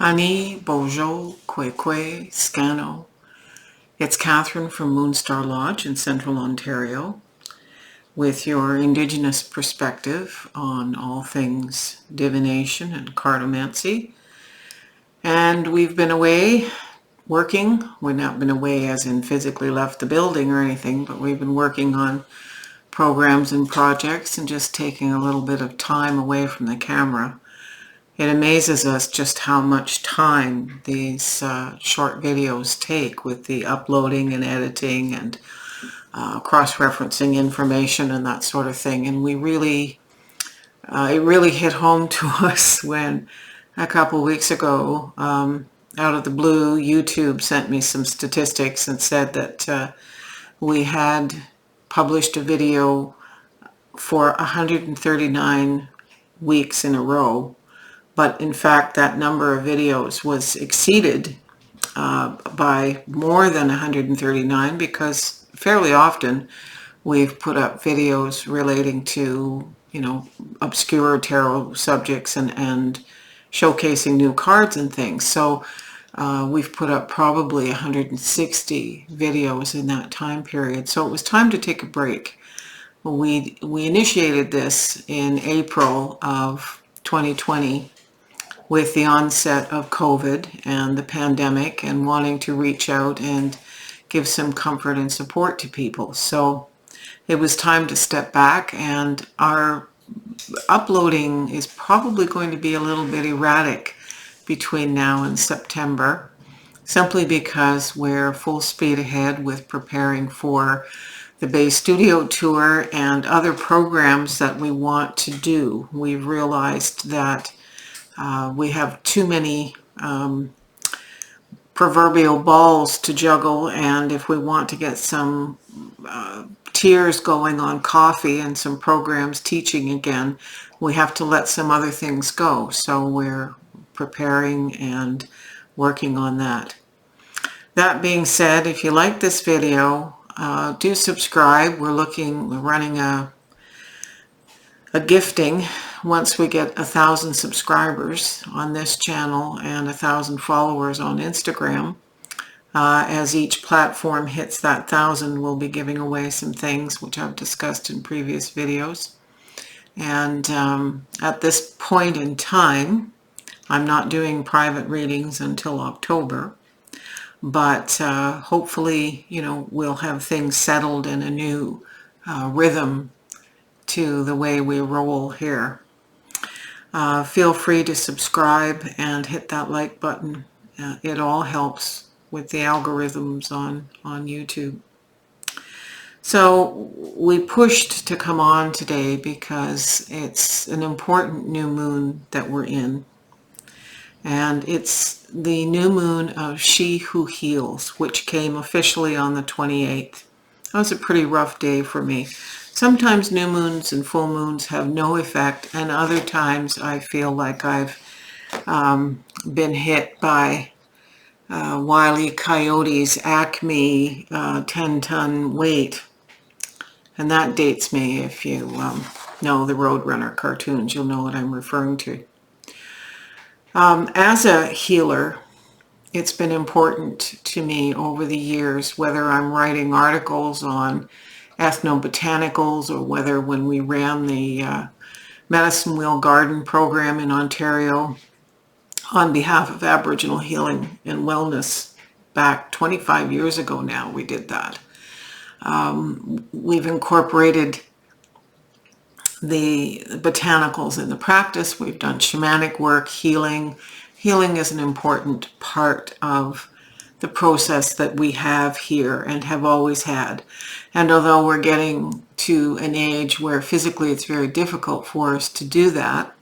Ani, Bojo, Kwekwe, Scano. It's Catherine from Moonstarlodge in Central Ontario with your Indigenous perspective on all things divination and cartomancy. And we've been away working. We've not been away as in physically left the building or anything, but we've been working on programs and projects and just taking a little bit of time away from the camera. It amazes us just how much time these short videos take with the uploading and editing and cross-referencing information and that sort of thing. And we really, it really hit home to us when a couple weeks ago, out of the blue, YouTube sent me some statistics and said that we had published a video for 139 weeks in a row. But in fact, that number of videos was exceeded by more than 139 because fairly often we've put up videos relating to, obscure tarot subjects and showcasing new cards and things. So we've put up probably 160 videos in that time period. So it was time to take a break. We initiated this in April of 2020. With the onset of COVID and the pandemic and wanting to reach out and give some comfort and support to people. So it was time to step back, and our uploading is probably going to be a little bit erratic between now and September, simply because we're full speed ahead with preparing for the Bay Studio Tour and other programs that we want to do. We've realized that we have too many proverbial balls to juggle, and if we want to get some tears going on coffee and some programs teaching again, we have to let some other things go. So we're preparing and working on that. That being said, if you like this video, do subscribe. We're running a gifting once we get 1,000 subscribers on this channel and 1,000 followers on Instagram. As each platform hits that 1,000, we'll be giving away some things which I've discussed in previous videos. And at this point in time, I'm not doing private readings until October, but hopefully, we'll have things settled in a new rhythm to the way we roll here. Feel free to subscribe and hit that like button. It all helps with the algorithms on YouTube. So we pushed to come on today because it's an important new moon that we're in. And it's the new moon of She Who Heals, which came officially on the 28th. That was a pretty rough day for me. Sometimes new moons and full moons have no effect, and other times I feel like I've been hit by Wile E. Coyote's Acme 10-ton weight. And that dates me. If you know the Roadrunner cartoons, you'll know what I'm referring to. As a healer, it's been important to me over the years, whether I'm writing articles on ethnobotanicals or whether when we ran the Medicine Wheel Garden program in Ontario on behalf of Aboriginal Healing and Wellness back 25 years ago now, we did that. We've incorporated the botanicals in the practice. We've done shamanic work, healing. Healing is an important part of the process that we have here and have always had. And although we're getting to an age where physically it's very difficult for us to do that,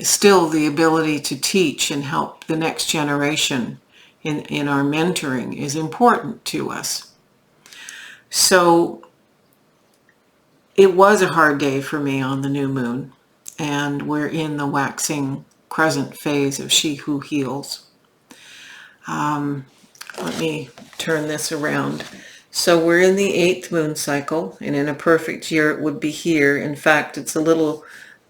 still the ability to teach and help the next generation in our mentoring is important to us. So it was a hard day for me on the new moon, and we're in the waxing crescent phase of She Who Heals. Let me turn this around. So we're in the 8th moon cycle, and in a perfect year it would be here. In fact, it's a little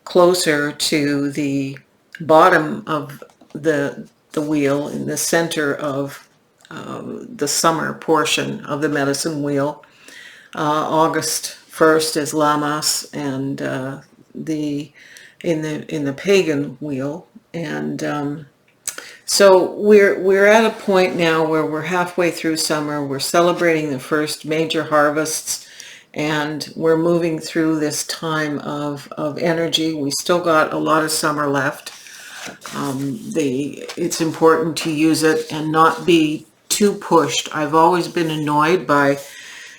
closer to the bottom of the wheel in the center of the summer portion of the medicine wheel. August 1st is Lammas, and in the pagan wheel, and so we're at a point now where we're halfway through summer. We're celebrating the first major harvests, and we're moving through this time of energy. We still got a lot of summer left. It's important to use it and not be too pushed. I've always been annoyed by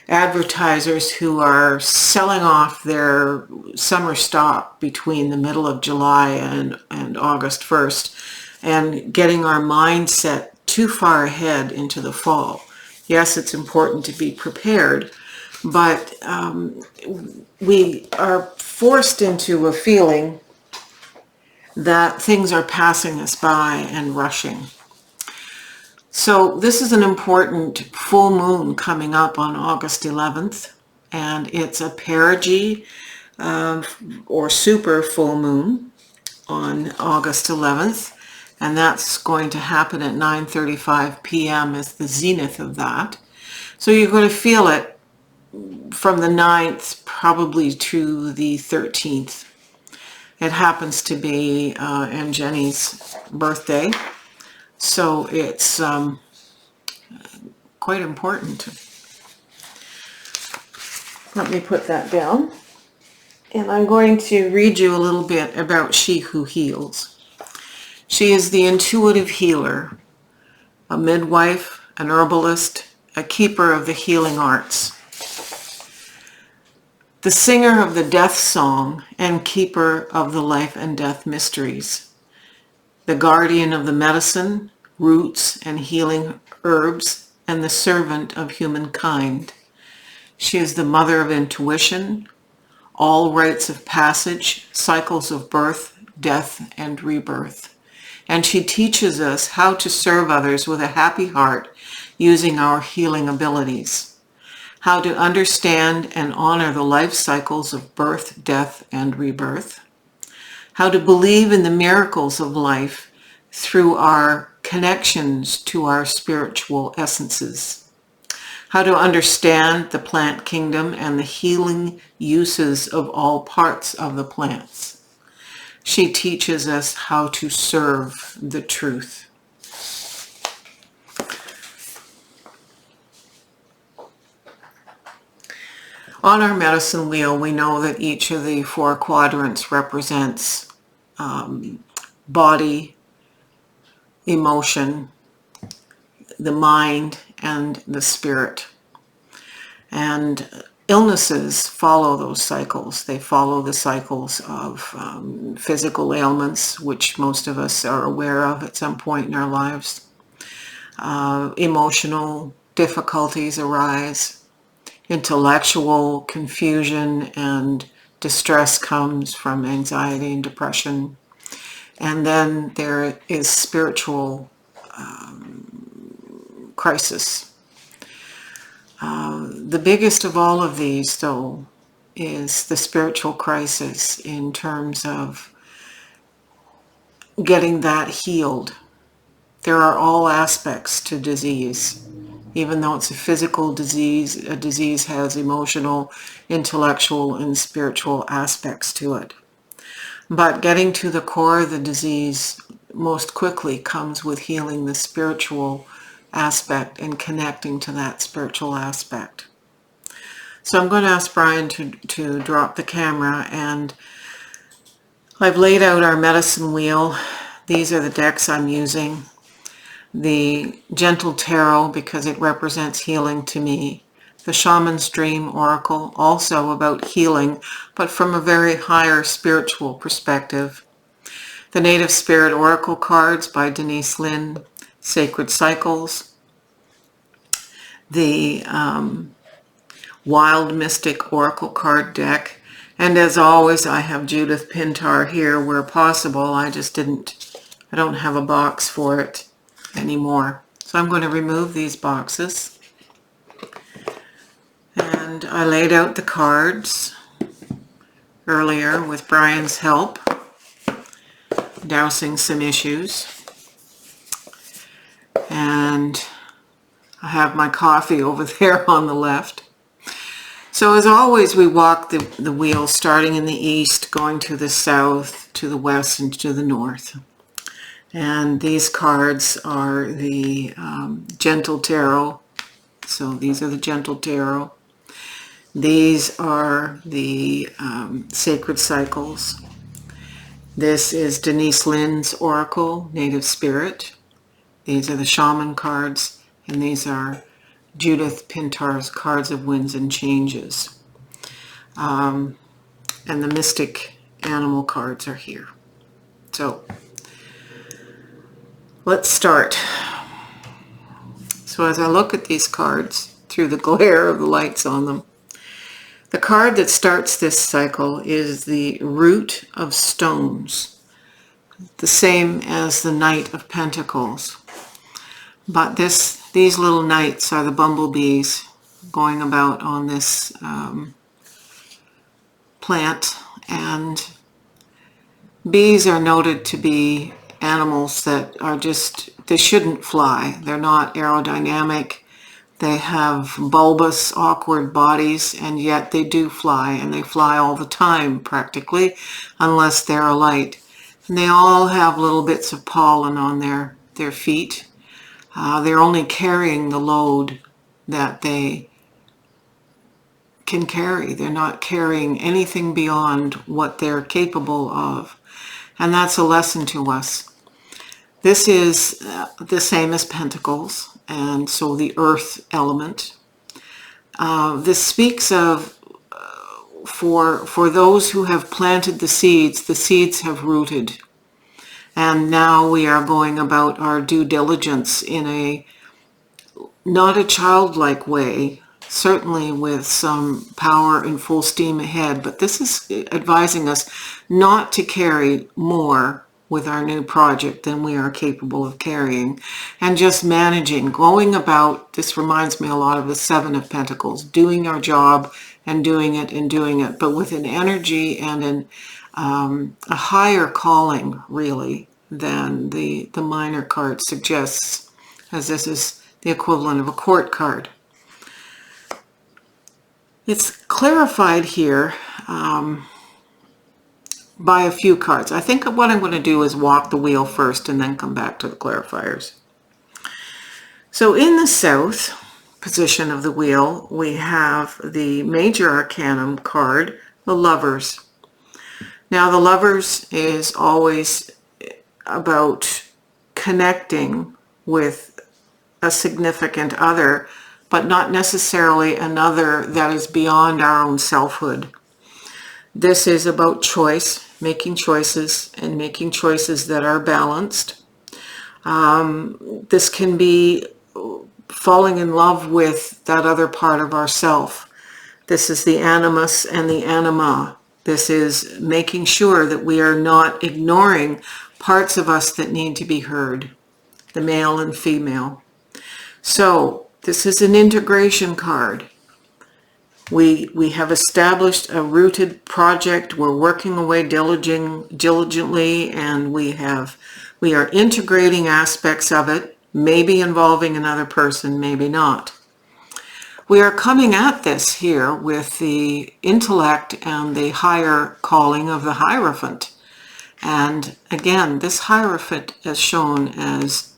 advertisers who are selling off their summer stock between the middle of July and August 1st and getting our mindset too far ahead into the fall. Yes, it's important to be prepared, but we are forced into a feeling that things are passing us by and rushing. So this is an important full moon coming up on August 11th, and it's a perigee or super full moon on August 11th, and that's going to happen at 9:35 p.m. is the zenith of that. So you're going to feel it from the 9th probably to the 13th. It happens to be Aunt Jenny's birthday, so it's quite important. Let me put that down. And I'm going to read you a little bit about She Who Heals. She is the intuitive healer, a midwife, an herbalist, a keeper of the healing arts, the singer of the death song and keeper of the life and death mysteries, the guardian of the medicine, roots, and healing herbs, and the servant of humankind. She is the mother of intuition, all rites of passage, cycles of birth, death, and rebirth. And she teaches us how to serve others with a happy heart using our healing abilities, how to understand and honor the life cycles of birth, death, and rebirth, how to believe in the miracles of life through our connections to our spiritual essences, how to understand the plant kingdom and the healing uses of all parts of the plants. She teaches us how to serve the truth. On our medicine wheel, we know that each of the 4 quadrants represents body, emotion, the mind, and the spirit. And illnesses follow those cycles. They follow the cycles of physical ailments, which most of us are aware of at some point in our lives. Emotional difficulties arise. Intellectual confusion and distress comes from anxiety and depression. And then there is spiritual crisis. The biggest of all of these, though, is the spiritual crisis in terms of getting that healed. There are all aspects to disease. Even though it's a physical disease, a disease has emotional, intellectual, and spiritual aspects to it. But getting to the core of the disease most quickly comes with healing the spiritual aspect and connecting to that spiritual aspect. So I'm going to ask Brian to drop the camera, and I've laid out our medicine wheel. These are the decks I'm using. The Gentle Tarot, because it represents healing to me. The Shaman's Dream Oracle, also about healing, but from a very higher spiritual perspective. The Native Spirit Oracle cards by Denise Lynn, Sacred Cycles. The Wild Mystic Oracle card deck. And as always, I have Judith Pintar here where possible. I don't have a box for it anymore. So I'm going to remove these boxes. And I laid out the cards earlier with Brian's help, dousing some issues. and I have my coffee over there on the left. So as always, we walk the wheel starting in the east, going to the south, to the west, and to the north. And these cards are the Gentle Tarot. So these are the Gentle Tarot. These are the Sacred Cycles. This is Denise Lynn's Oracle, Native Spirit. These are the Shaman cards, and these are Judith Pintar's Cards of Winds and Changes. And the Mystic Animal cards are here. So let's start. So as I look at these cards through the glare of the lights on them, the card that starts this cycle is the Root of Stones, the same as the Knight of Pentacles. But these little knights are the bumblebees going about on this plant, and bees are noted to be animals that are they shouldn't fly. They're not aerodynamic. They have bulbous, awkward bodies, and yet they do fly, and they fly all the time practically, unless they're alight. And they all have little bits of pollen on their feet. They're only carrying the load that they can carry. They're not carrying anything beyond what they're capable of. And that's a lesson to us. This is the same as Pentacles, and so the earth element. This speaks of, for those who have planted the seeds have rooted. And now we are going about our due diligence in not a childlike way, certainly with some power and full steam ahead, but this is advising us not to carry more with our new project than we are capable of carrying, and just managing, going about. This reminds me a lot of the Seven of Pentacles, doing our job and doing it, but with an energy and a higher calling, really, than the minor card suggests, as this is the equivalent of a court card. It's clarified here by a few cards. I think what I'm going to do is walk the wheel first and then come back to the clarifiers. So in the south position of the wheel, we have the Major Arcanum card, the Lovers. Now the Lovers is always about connecting with a significant other, but not necessarily another that is beyond our own selfhood. This is about choice, making choices, and making choices that are balanced. This can be falling in love with that other part of ourself. This is the animus and the anima. This is making sure that we are not ignoring parts of us that need to be heard, the male and female. So this is an integration card. We have established a rooted project. We're working away diligently, and we are integrating aspects of it, maybe involving another person, maybe not. We are coming at this here with the intellect and the higher calling of the Hierophant. And again, this Hierophant is shown as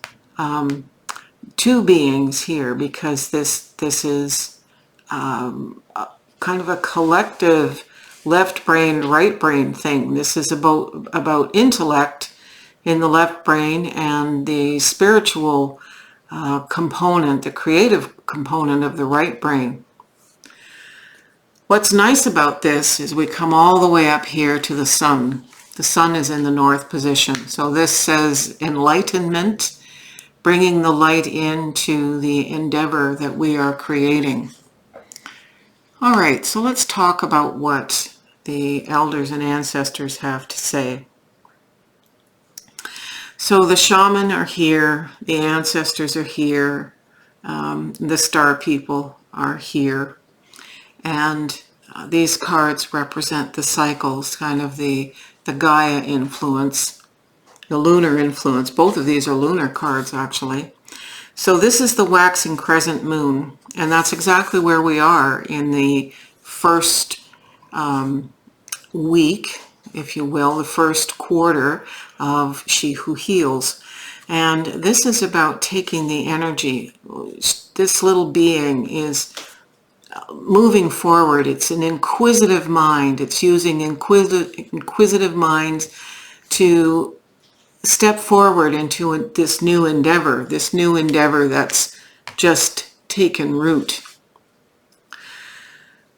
two beings here, because this is kind of a collective left brain, right brain thing. This is about intellect in the left brain and the spiritual component, the creative component of the right brain. What's nice about this is we come all the way up here to the sun. The sun is in the north position. So this says enlightenment, bringing the light into the endeavor that we are creating. All right, so let's talk about what the elders and ancestors have to say. So the shaman are here, the ancestors are here, the star people are here, and these cards represent the cycles, kind of the Gaia influence, the lunar influence. Both of these are lunar cards, actually. So this is the waxing crescent moon, and that's exactly where we are in the first week, if you will, the first quarter of She Who Heals. And this is about taking the energy. This little being is moving forward. It's an inquisitive mind. It's using inquisitive minds to step forward into this new endeavor that's just taken root.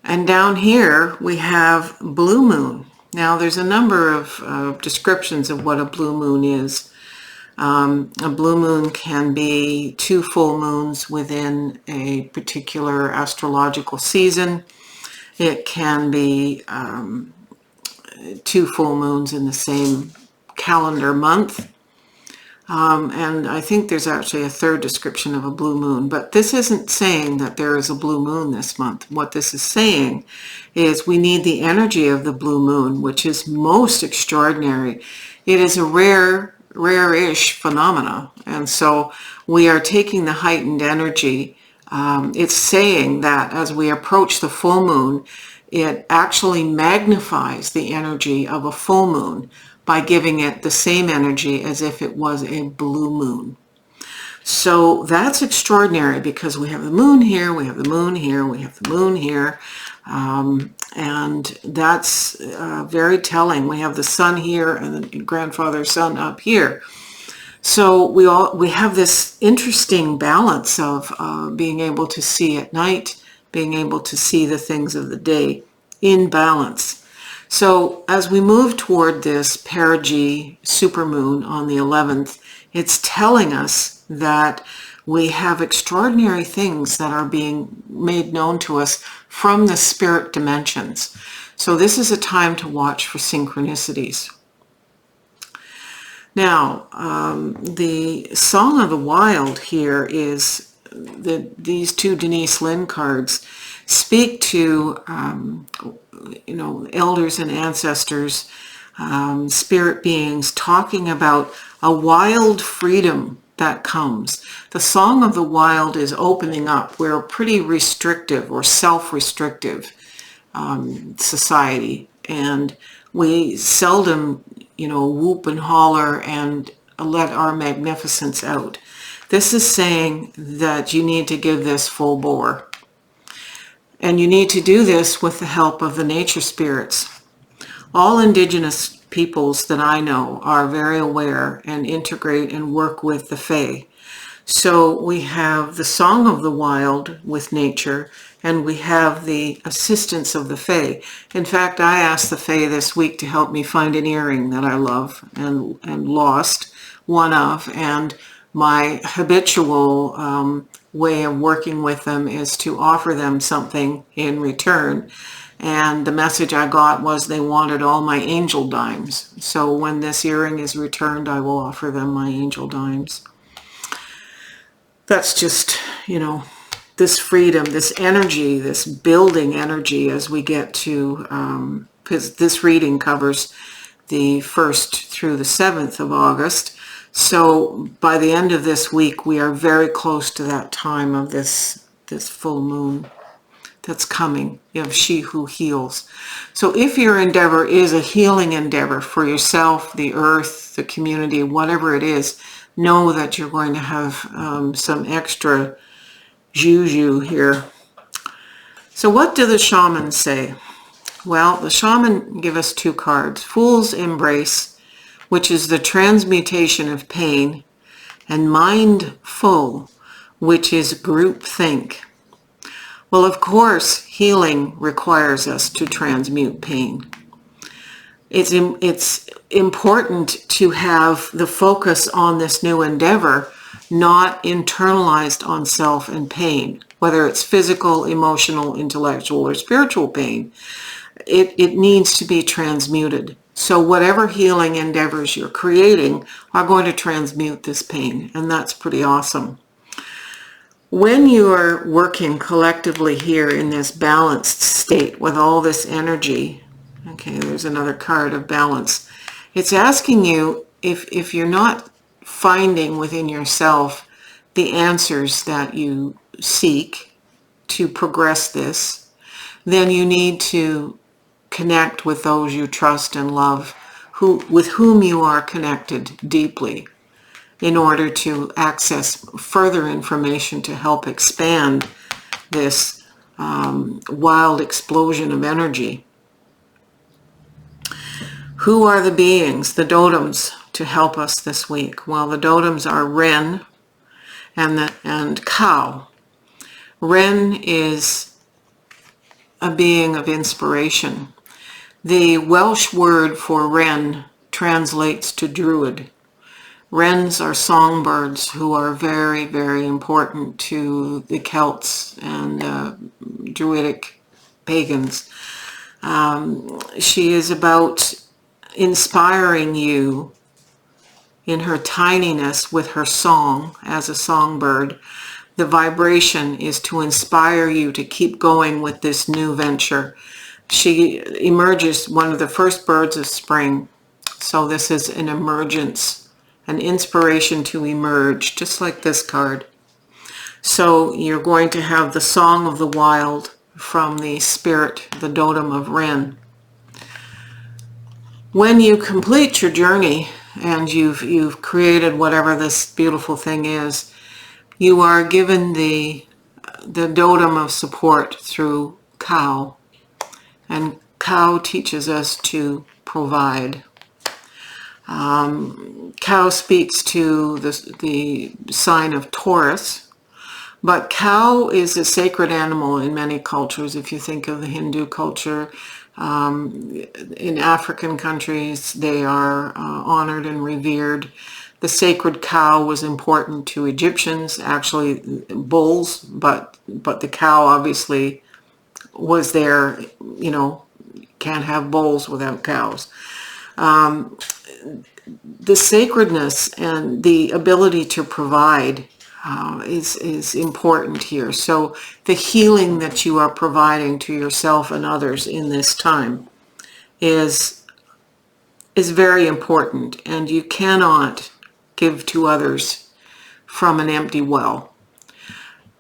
And down here we have blue moon. Now there's a number of descriptions of what a blue moon is. A blue moon can be 2 full moons within a particular astrological season. It can be 2 full moons in the same calendar month. And I think there's actually a third description of a blue moon, but this isn't saying that there is a blue moon this month. What this is saying is we need the energy of the blue moon, which is most extraordinary. It is a rare-ish phenomena, and so we are taking the heightened energy. It's saying that as we approach the full moon, it actually magnifies the energy of a full moon by giving it the same energy as if it was a blue moon. So that's extraordinary because we have the moon here, we have the moon here, we have the moon here, and that's very telling. We have the sun here and the grandfather sun up here. So we have this interesting balance of being able to see at night, being able to see the things of the day in balance. So as we move toward this Perigee supermoon on the 11th, it's telling us that we have extraordinary things that are being made known to us from the spirit dimensions. So this is a time to watch for synchronicities. Now, the Song of the Wild here is these 2 Denise Lynn cards speak to elders and ancestors, spirit beings talking about a wild freedom that comes. The Song of the Wild is opening up. We're a pretty restrictive or self-restrictive society, and we seldom, whoop and holler and let our magnificence out. This is saying that you need to give this full bore. And you need to do this with the help of the nature spirits. All indigenous peoples that I know are very aware and integrate and work with the Fae. So we have the Song of the Wild with nature, and we have the assistance of the Fae. In fact, I asked the Fae this week to help me find an earring that I love and lost one of, and my habitual way of working with them is to offer them something in return. And the message I got was they wanted all my angel dimes. So when this earring is returned, I will offer them my angel dimes. That's just, this freedom, this energy, this building energy as we get to, because this reading covers the 1st through the 7th of August. So by the end of this week, we are very close to that time of this full moon that's coming. You have She Who Heals. So if your endeavor is a healing endeavor for yourself, the earth, the community, whatever it is, know that you're going to have some extra juju here. So what do the shamans say? Well, the shaman give us 2 cards. Fool's Embrace, which is the transmutation of pain, and Mindful, which is groupthink. Well, of course, healing requires us to transmute pain. It's important to have the focus on this new endeavor, not internalized on self and pain, whether it's physical, emotional, intellectual, or spiritual pain. It needs to be transmuted. So whatever healing endeavors you're creating are going to transmute this pain, and that's pretty awesome. When you are working collectively here in this balanced state with all this energy, okay, there's another card of balance. It's asking you if you're not finding within yourself the answers that you seek to progress this, then you need to connect with those you trust and love, with whom you are connected deeply, in order to access further information to help expand this wild explosion of energy. Who are the beings, the dotems, to help us this week? Well, the dotems are Wren and Cow. Wren is a being of inspiration. The Welsh word for wren translates to druid. Wrens are songbirds who are very, very important to the Celts and Druidic pagans. She is about inspiring you in her tininess with her song as a songbird. The vibration is to inspire you to keep going with this new venture. She emerges one of the first birds of spring. So this is an emergence, an inspiration to emerge, just like this card. So you're going to have the Song of the Wild from the spirit, the Totem of Wren. When you complete your journey and you've created whatever this beautiful thing is, you are given the Totem of support through Cow. And Cow teaches us to provide. Cow speaks to the sign of Taurus, but cow is a sacred animal in many cultures. If you think of the Hindu culture, in African countries, they are honored and revered. The sacred cow was important to Egyptians, actually bulls, but the cow obviously was there. You know, can't have bulls without cows. The sacredness and the ability to provide is important here. So the healing that you are providing to yourself and others in this time is very important, and you cannot give to others from an empty well.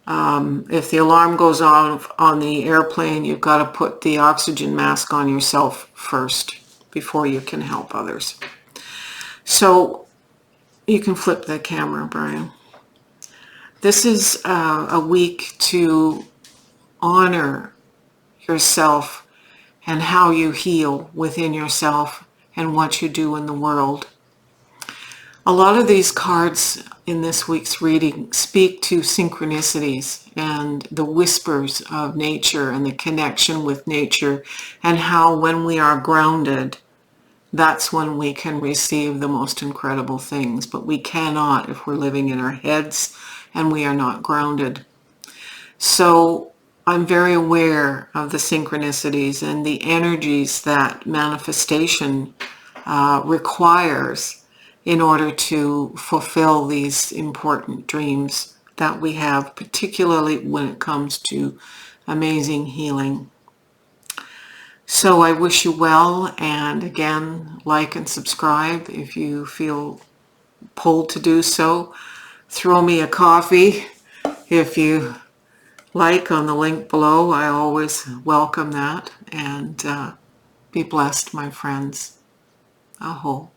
If the alarm goes off on the airplane, you've got to put the oxygen mask on yourself first before you can help others. So you can flip the camera, Brian. This is a week to honor yourself and how you heal within yourself and what you do in the world. A lot of these cards in this week's reading speak to synchronicities and the whispers of nature and the connection with nature, and how when we are grounded, that's when we can receive the most incredible things. But we cannot if we're living in our heads and we are not grounded. So I'm very aware of the synchronicities and the energies that manifestation requires in order to fulfill these important dreams that we have, particularly when it comes to amazing healing. So I wish you well, and again, like and subscribe if you feel pulled to do so. Throw me a coffee if you like on the link below. I always welcome that, and be blessed, my friends. Aho.